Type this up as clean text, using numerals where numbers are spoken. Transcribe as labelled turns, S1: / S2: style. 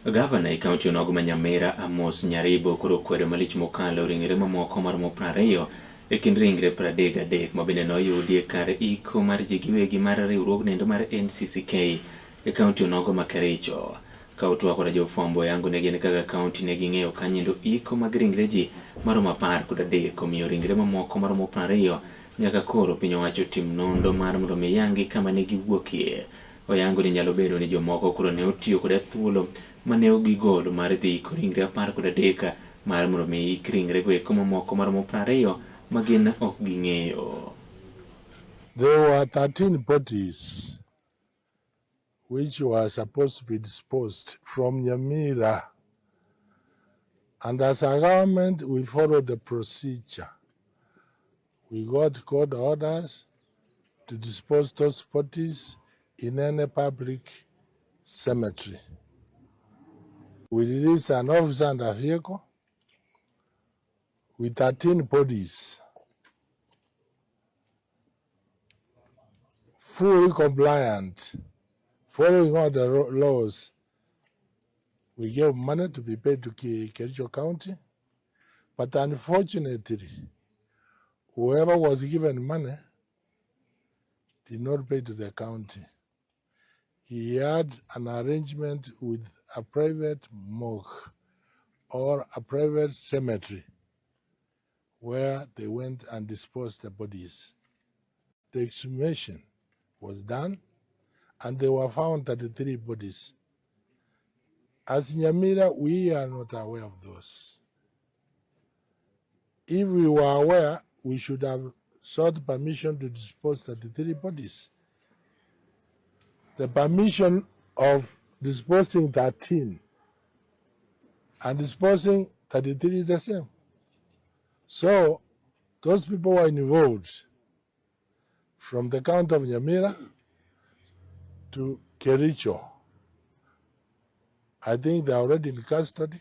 S1: Gavana e kaunti onogo ma Nyamira Amos Nyaribo koro kwero malich mokalo ringre mamoko maromo 20 e kind ringre 33 ma bende noyudi e kar iko mar ji giwegi mar riwruog nendo mar NCCK e kaunti onogo ma Kericho. Ka utwa koda jofwambo yango ne gin kaka kaunti ne ging'eyo kanyendo iko mag ringre ji maromo 13 omiyo ringre mamoko maromo 20 nyaka koro piny owacho tim nondo mar mondo mi yangi kama ne giwuokie. Oyango ni nyalo bedo ni jomoko koro ne otiyo koda thuolo mane ogigolo mar dhi iko ringre 13 mar mondo mi ik ringre go eko mamoko maromo 20 ma gin ok ging'eyo.
S2: There were 13 bodies which were supposed to be disposed from Nyamira. And as a government, we followed the procedure. We got court orders to dispose those bodies in any public cemetery. We released an officer and a vehicle with 13 bodies, fully compliant, following all the laws. We gave money to be paid to Kericho County, but unfortunately, whoever was given money did not pay to the county. He had an arrangement with a private morgue or a private cemetery where they went and disposed the bodies. The exhumation was done and they were found 33 bodies. As Nyamira, we are not aware of those. If we were aware, we should have sought permission to dispose 33 bodies. The permission of disposing 13 and disposing 33 is the same. So those people were involved from the county of Nyamira to Kericho. I think they are already in custody.